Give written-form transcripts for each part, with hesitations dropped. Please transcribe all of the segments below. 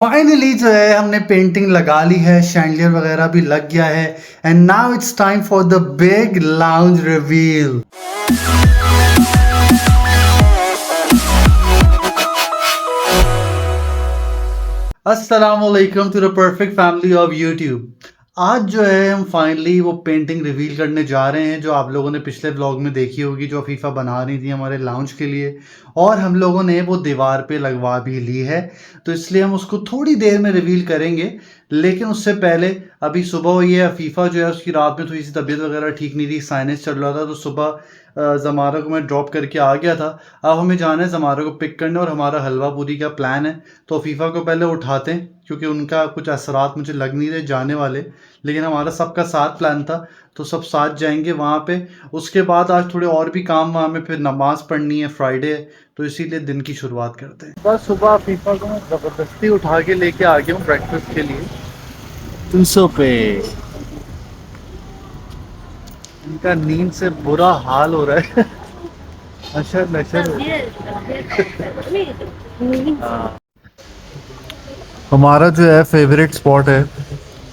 Finally जो है हमने पेंटिंग लगा ली है, शैंडलियर वगैरह भी लग गया है and now it's time for the big lounge reveal. अस्सलाम वालेकुम to the perfect family of YouTube. आज जो है हम फाइनली वो पेंटिंग रिवील करने जा रहे हैं जो आप लोगों ने पिछले व्लॉग में देखी होगी, जो अफीफ़ा बना रही थी हमारे लाउंज के लिए, और हम लोगों ने वो दीवार पे लगवा भी ली है। तो इसलिए हम उसको थोड़ी देर में रिवील करेंगे, लेकिन उससे पहले अभी सुबह हुई है। अफीफ़ा जो है उसकी रात में थोड़ी सी तबीयत वगैरह ठीक नहीं थी, साइनस चल रहा था, तो सुबह ज़मारा को मैं ड्रॉप करके आ गया था। अब हमें जाना है ज़मारा को पिक करने और हमारा हलवा पूरी का प्लान है। तो अफीफ़ा को पहले उठाते हैं क्योंकि उनका कुछ असरात मुझे लग नहीं रहे जाने वाले, लेकिन हमारा सबका साथ प्लान था तो सब साथ जाएंगे वहाँ पे। उसके बाद आज थोड़े और भी काम वहाँ में, फिर नमाज़ पढ़नी है, फ्राइडे है, तो इसीलिए दिन की शुरुआत करते हैं। बस सुबह अफीफ़ा को मैं ज़बरदस्ती उठा के लेके आ गया हूँ ब्रेकफास्ट के लिए 200 पे। इनका नींद से बुरा हाल हो रहा है नशर नशर हो हाँ। हमारा जो है फेवरेट स्पॉट है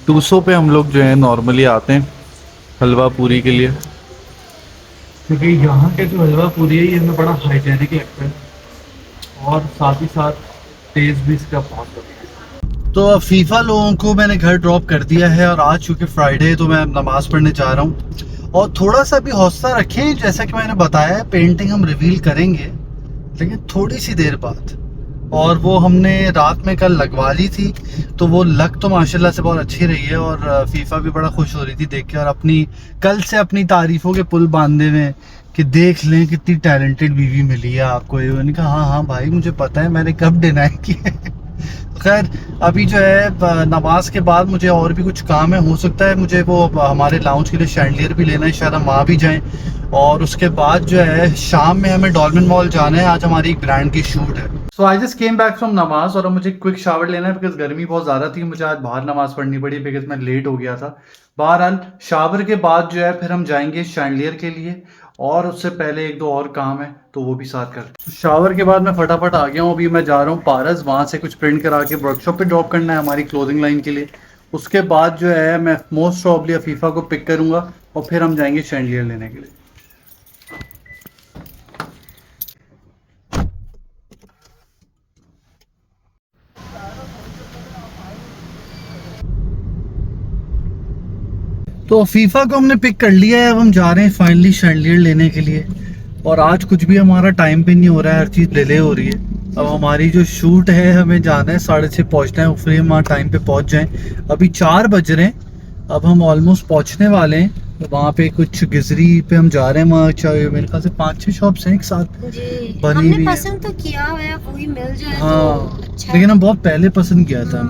200 पे। हम लोग जो है नॉर्मली आते हैं हलवा पूरी के लिए, क्योंकि यहाँ के जो हलवा पूरी है ये हमें बड़ा हाइजेनिक लगता है और साथ ही साथ टेस्ट भी इसका बहुत बढ़िया है। तो अफीफ़ा लोगों को मैंने घर ड्रॉप कर दिया है और आज चूँकि फ्राइडे है तो मैं नमाज़ पढ़ने जा रहा हूँ। और थोड़ा सा भी हौसला रखें, जैसा कि मैंने बताया पेंटिंग हम रिवील करेंगे लेकिन थोड़ी सी देर बाद, और वो हमने रात में कल लगवा ली थी तो वो लग तो माशाल्लाह से बहुत अच्छी रही है। और फीफा भी बड़ा खुश हो रही थी देख के, और अपनी कल से अपनी तारीफ़ों के पुल बांधे हुए कि देख लें कितनी टैलेंटेड बीवी मिली है आपको। ये मैंने कहा हाँ हाँ भाई मुझे पता है, मैंने कब डिनाई किया है। खैर अभी जो है नमाज के बाद मुझे और भी कुछ काम है, हो सकता है मुझे वो हमारे लाउंज के लिए शैंडलियर भी लेना है, शायद हम वहाँ भी जाएं। और उसके बाद जो है शाम में हमें डॉल्फिन मॉल जाना है, आज हमारी एक ब्रांड की शूट है। So I just came back from namaz और अब मुझे क्विक शावर लेना है बिकॉज गर्मी बहुत ज़्यादा थी, मुझे आज बाहर नमाज पढ़नी पड़ी बिकॉज मैं लेट हो गया था। बहरहाल शावर के बाद जो है फिर हम जाएंगे शैंडलियर के लिए, और उससे पहले एक दो और काम है तो वो भी साथ करते हैं। शावर के बाद मैं फटाफट आ गया हूँ, अभी मैं जा रहा हूँ पारस, वहाँ से कुछ प्रिंट करा के वर्कशॉप पे ड्रॉप करना है हमारी क्लोथिंग लाइन के लिए। उसके बाद जो है मैं मोस्ट प्रॉब्ली अफीफ़ा को पिक करूँगा और फिर हम जाएंगे शैंडलियर लेने के लिए। तो अफीफ़ा को हमने पिक कर लिया है, अब हम जा रहे हैं फाइनली शैंडलियर लेने के लिए। और आज कुछ भी हमारा टाइम पे नहीं हो रहा है, हर चीज़ डिले हो रही है। अब हमारी जो शूट है हमें जाना है 6:30 पहुंचना है, फिर हम वहाँ टाइम पे पहुंच जाएं। अभी 4 बज रहे हैं, अब हम ऑलमोस्ट पहुंचने वाले हैं। तो वहाँ पे कुछ गिजरी पे हम जा रहे हैं, वहाँ चाहिए मेरे ख्याल से 5-6 शॉप्स हैं एक साथ बनी हुई, पसंद तो किया है वही मिल जाए हाँ तो अच्छा। लेकिन हम बहुत पहले पसंद किया था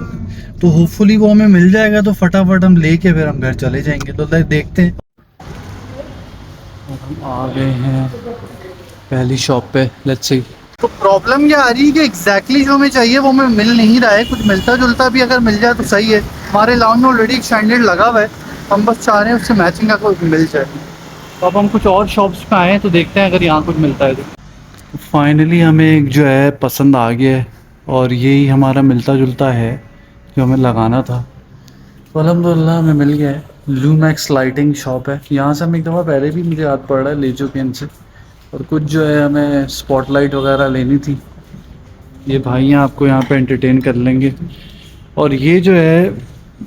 तो होपफुली वो हमें मिल जाएगा, तो फटाफट हम लेके फिर हम घर चले जाएंगे। तो देखते हैं। हम आ गए हैं पहली शॉप पे, लेट्स सी। तो प्रॉब्लम ये आ रही है कि एग्जैक्टली जो हमें चाहिए वो हमें मिल नहीं रहा है, कुछ मिलता जुलता भी अगर मिल जाए तो सही है। हमारे लाउंज में ऑलरेडी एक शैंडलियर लगा हुआ है, हम बस चाह रहे हैं उससे मैचिंग का कोई मिल जाए। तो अब हम कुछ और शॉप्स पे आए हैं तो देखते हैं अगर यहाँ कुछ मिलता है तो। फाइनली हमें एक जो है पसंद आ गया है और यही हमारा मिलता जुलता है जो हमें लगाना था। तो अल्हम्दुलिल्लाह हमें मिल गया है। लूमैक्स लाइटिंग शॉप है, यहाँ से हम एक दफ़ा पहले भी मुझे याद पड़ रहा है ले चुके हैं इनसे। और कुछ जो है हमें स्पॉटलाइट वगैरह लेनी थी, ये भाइयाँ आपको यहाँ पे एंटरटेन कर लेंगे। और ये जो है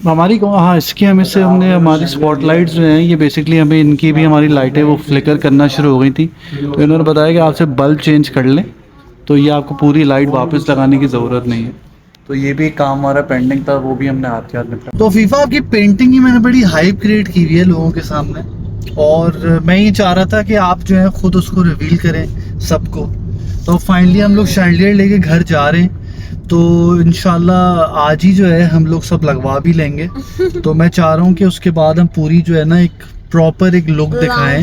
हमारी हाँ इसकी हमें से हमने हमारी स्पॉटलाइट्स जो हैं ये बेसिकली हमें इनकी भी हमारी लाइटें वो फ्लिकर करना शुरू हो गई थी, तो इन्होंने बताया कि आपसे बल्ब चेंज कर लें तो ये आपको पूरी लाइट वापस लगाने की ज़रूरत नहीं है। तो ये भी काम हमारा पेंडिंग था, वो भी हमने हाथ के हाथ में। तो फीफा की पेंटिंग ही मैंने बड़ी हाइप क्रिएट की हुई है लोगों के सामने, और मैं ये चाह रहा था कि आप जो है खुद उसको रिवील करें सबको। तो फाइनली हम लोग शैंडलियर लेके घर जा रहे हैं, तो इंशाल्लाह आज ही जो है हम लोग सब लगवा भी लेंगे। तो मैं चाह रहा हूँ कि उसके बाद हम पूरी जो है ना एक प्रॉपर एक लुक दिखाएं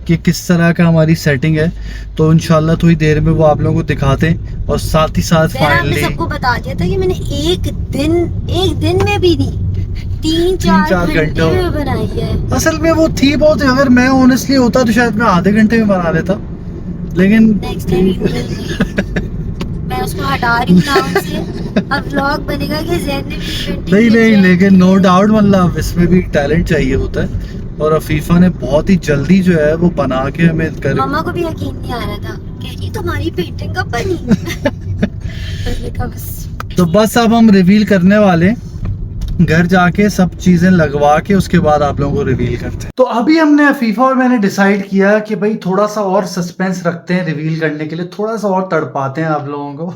कि किस तरह का हमारी सेटिंग है। तो इंशाल्लाह थोड़ी देर में वो आप लोगों को दिखाते हैं, और साथ ही साथ फाइनली सबको बता दिया था कि मैंने एक दिन में भी नहीं 3-4 घंटे में बनाई है। असल में वो थी बहुत, अगर मैं ऑनेस्टली होता तो शायद मैं आधे घंटे में बना लेता, लेकिन मैं उसको हटा रही हूँ नाम से। अब व्लॉग बनेगा कि ज़ैन ने भी पेंटिंग नहीं की नहीं, है। लेकिन नो डाउट मतलब इसमें भी टैलेंट चाहिए होता है, और अफीफा ने बहुत ही जल्दी जो है वो बना के हमें कर। मम्मा को भी यकीन नहीं आ रहा था, कह रही तुम्हारी पेंटिंग कब बनी। मैंने कहा बस। तो बस अब हम रिवील करने वाले हैं। घर जाके सब चीजें लगवा के उसके बाद आप लोगों को रिवील करते हैं। तो अभी हमने अफीफा और मैंने डिसाइड किया कि भाई थोड़ा सा और सस्पेंस रखते हैं रिवील करने के लिए, थोड़ा सा और तड़पाते हैं आप लोगों को।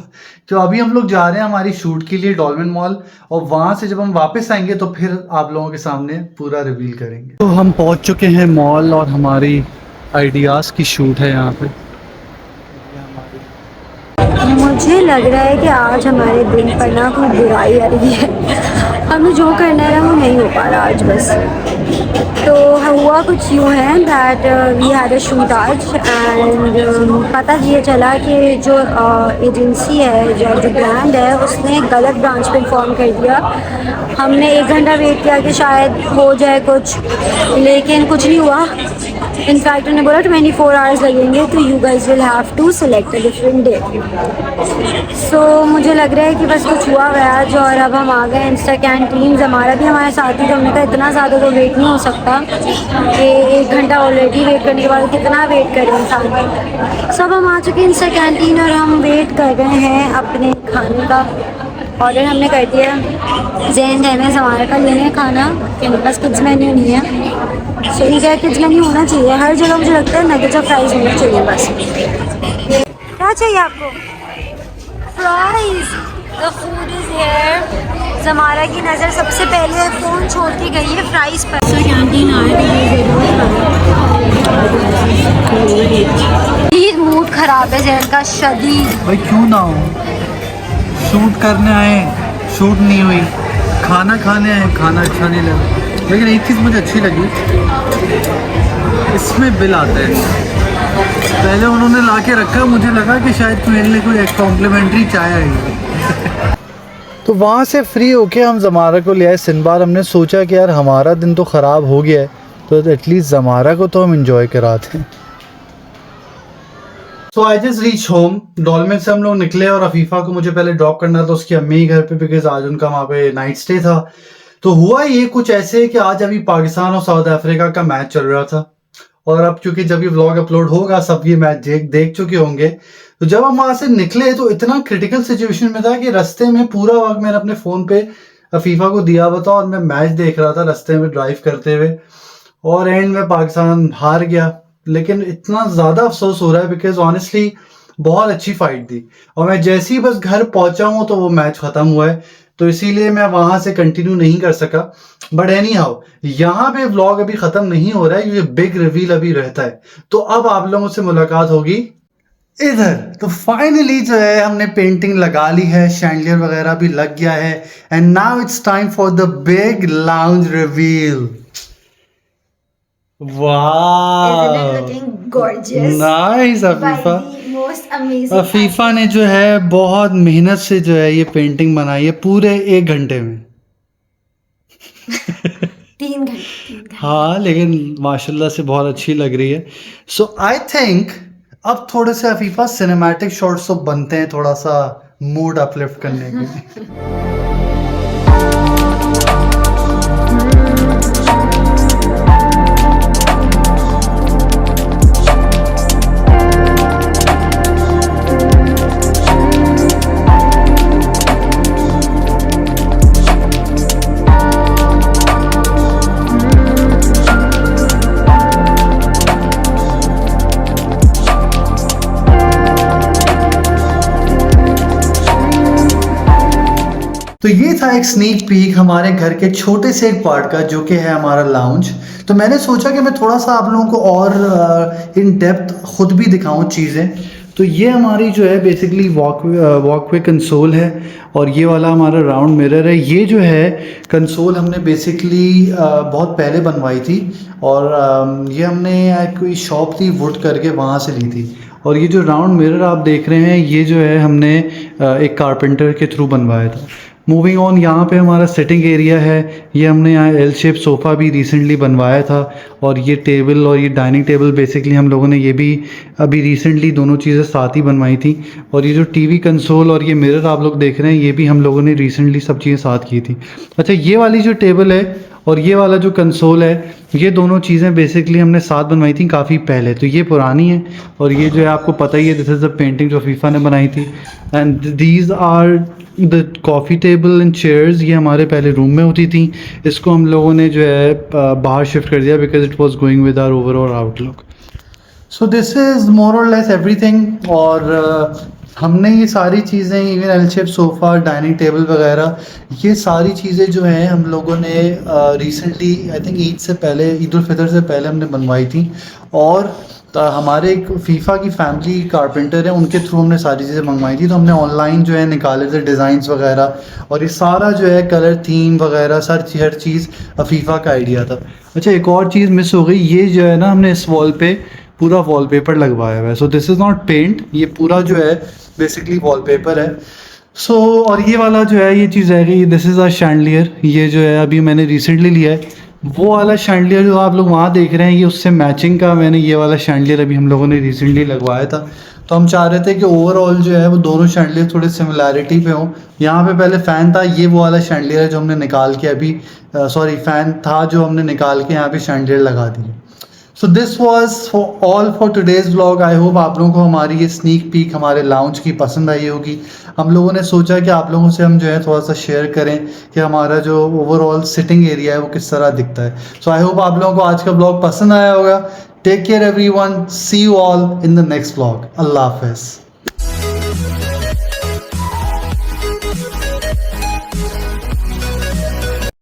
तो अभी हम लोग जा रहे हैं हमारी शूट के लिए डॉल्फिन मॉल, और वहां से जब हम वापस आएंगे तो फिर आप लोगों के सामने पूरा रिवील करेंगे। तो हम पहुंच चुके हैं मॉल, और हमारी आइडियाज की शूट है यहाँ पे। मुझे लग रहा है कि आज हमारे दिन पर ना कोई बुराई आ रही है। हमें जो करना है वो नहीं हो पा रहा आज बस। तो हुआ कुछ यूँ है that we had a shoot आज, एंड पता ये चला कि जो एजेंसी है, जो ब्रांड है, उसने गलत ब्रांच पे इन्फॉर्म कर दिया। हमने 1 घंटा वेट किया कि शायद हो जाए कुछ, लेकिन कुछ नहीं हुआ। इनफैक्ट उन्होंने बोला 24 आवर्स लगेंगे, तो you guys will have to select a different day. So मुझे लग रहा है कि बस कुछ हुआ है आज, और अब हम आ गए इंस्टा कैंटीन। हमारा भी हमारे साथ ही, तो हमने कहा इतना ज़्यादा तो वेट नहीं हो सकता कि 1 घंटा ऑलरेडी वेट करने के बाद कितना वेट करें इंसान। सब हम आ चुके हैं इंस्टा कैंटीन, और हम वेट कर रहे हैं अपने खाने का। ऑर्डर हमने कर दिया। ज़ैन गए में ज़मारा का लेने खाना, इनके पास किड्स मेन्यू नहीं है। सही है, किड्स मेन्यू होना चाहिए हर जगह। मुझे लगता है नगेट्स और फ्राइज़ होना चाहिए बस। क्या चाहिए आपको? Fries. The food is here. ज़मारा की नज़र सबसे पहले फ़ोन छोड़ के गई है फ्राइज़ पर। कैंटीन आ रही, मूड ख़राब है ज़ैन का शदीद। भाई क्यों ना हो, शूट करने आए, शूट नहीं हुई, खाना खाने आए, खाना अच्छा नहीं लगा। लेकिन एक चीज़ मुझे अच्छी लगी, इसमें बिल आता है। पहले उन्होंने ला के रखा, मुझे लगा कि शायद मेरे लिए कोई एक कॉम्प्लीमेंट्री चाय आएगी। तो वहाँ से फ्री होके हम ज़मारा को ले आए सिनबार। हमने सोचा कि यार हमारा दिन तो ख़राब हो गया है, तो एटलीस्ट ज़मारा को तो हम इंजॉय कराते हैं। तो I just reach home. Dolphin से हम लोग निकले, और अफीफा को मुझे पहले ड्रॉप करना था उसकी अम्मी घर पे, बिकॉज आज उनका वहाँ पे नाइट स्टे था। तो हुआ ये कुछ ऐसे कि आज अभी पाकिस्तान और साउथ अफ्रीका का मैच चल रहा था, और अब चूंकि जब ये व्लॉग अपलोड होगा सब ये मैच देख चुके होंगे। तो जब हम वहाँ से निकले तो इतना क्रिटिकल सिचुएशन में था कि रास्ते में पूरा वक्त मैंने अपने फ़ोन पे अफीफा को दिया हुआ था, और मैं मैच देख रहा था रास्ते में ड्राइव करते हुए, और एंड में पाकिस्तान हार गया। लेकिन इतना ज़्यादा अफसोस हो रहा है बिकॉज ऑनेस्टली बहुत अच्छी फाइट थी, और मैं जैसे ही बस घर पहुंचा हूँ तो वो मैच ख़त्म हुआ है, तो इसीलिए मैं वहाँ से कंटिन्यू नहीं कर सका। बट एनी हाउ, यहाँ पे व्लॉग अभी ख़त्म नहीं हो रहा है क्योंकि बिग रिवील अभी रहता है। तो अब आप लोगों से मुलाकात होगी इधर। तो फाइनली जो है हमने पेंटिंग लगा ली है, शैंडलियर वगैरह भी लग गया है, and now it's time for the big lounge reveal. वाह, नाइस अफीफा। अफीफा ने जो है बहुत मेहनत से जो है ये पेंटिंग बनाई है, पूरे 1 घंटे में। 3 घंटे। हाँ, लेकिन माशाल्लाह से बहुत अच्छी लग रही है। सो आई थिंक अब थोड़े से अफीफा सिनेमैटिक शॉट्स तो बनते हैं, थोड़ा सा मूड अपलिफ्ट करने के लिए। तो ये था एक स्नीक पीक हमारे घर के छोटे से एक पार्ट का, जो कि है हमारा लाउंज। तो मैंने सोचा कि मैं थोड़ा सा आप लोगों को और इन डेप्थ खुद भी दिखाऊं चीज़ें। तो ये हमारी जो है बेसिकली वॉकवे कंसोल है, और ये वाला हमारा राउंड मिरर है। ये जो है कंसोल हमने बेसिकली बहुत पहले बनवाई थी, और ये हमने कोई शॉप थी वुड करके, वहाँ से ली थी। और ये जो राउंड मिरर आप देख रहे हैं, ये जो है हमने एक कारपेंटर के थ्रू बनवाया था। मूविंग ऑन, यहाँ पे हमारा सिटिंग एरिया है। ये हमने यहाँ एल शेप सोफ़ा भी रिसेंटली बनवाया था, और ये टेबल और ये डाइनिंग टेबल बेसिकली हम लोगों ने ये भी अभी रिसेंटली दोनों चीज़ें साथ ही बनवाई थी। और ये जो टीवी कंसोल और ये मिरर आप लोग देख रहे हैं, ये भी हम लोगों ने रिसेंटली सब चीज़ें साथ की थी। अच्छा, ये वाली जो टेबल है और ये वाला जो कंसोल है, ये दोनों चीज़ें बेसिकली हमने साथ बनवाई थी काफ़ी पहले। तो ये पुरानी है, और ये जो है आपको पता ही है, दिस इज़ द पेंटिंग जो फीफा ने बनाई थी। And these are the coffee table and chairs. ये हमारे पहले रूम में होती थी, इसको हम लोगों ने जो है बाहर शिफ्ट कर दिया because it was going with our overall outlook. So this is more or less everything. और हमने ये सारी चीज़ें, even L shape sofa, dining table वगैरह, ये सारी चीज़ें जो हैं हम लोगों ने रिसेंटली आई थिंक ईद से पहले, ईद उल फितर से पहले हमने बनवाई थी। और हमारे एक फीफा की फैमिली कारपेंटर है, उनके थ्रू हमने सारी चीज़ें मंगवाई थी। तो हमने ऑनलाइन जो है निकाले थे डिज़ाइंस वगैरह, और ये सारा जो है कलर थीम वगैरह हर चीज़ फीफा का आइडिया था। अच्छा, एक और चीज़ मिस हो गई, ये जो है ना हमने इस वॉल पे पूरा वॉलपेपर लगवाया हुआ है। So this is not paint, ये पूरा जो है बेसिकली वॉलपेपर है। सो और ये वाला जो है ये चीज़ है कि दिस इज़ अ शैंडलियर। ये जो है अभी मैंने रिसेंटली लिया है। वो वाला शैंडलियर जो आप लोग वहाँ देख रहे हैं, ये उससे मैचिंग का मैंने ये वाला शैंडलियर अभी हम लोगों ने रिसेंटली लगवाया था। तो हम चाह रहे थे कि ओवरऑल जो है वो दोनों शैंडलियर थोड़े सिमिलैरिटी पे हों। यहाँ पे पहले फ़ैन था, ये वो वाला शैंडलियर है जो हमने निकाल के अभी सॉरी फ़ैन था जो हमने निकाल के यहाँ पे शैंडलियर लगा दिया। So this was all for today's vlog. I hope आप लोगों को हमारी ये स्नीक पीक हमारे लाउंज की पसंद आई होगी। हम लोगों ने सोचा कि आप लोगों से हम जो है थोड़ा सा शेयर करें कि हमारा जो ओवरऑल सिटिंग एरिया है वो किस तरह दिखता है। सो आई होप आप लोगों को आज का ब्लॉग पसंद आया होगा। Take care everyone, see you all in the next vlog. अल्लाह हाफ़िज़।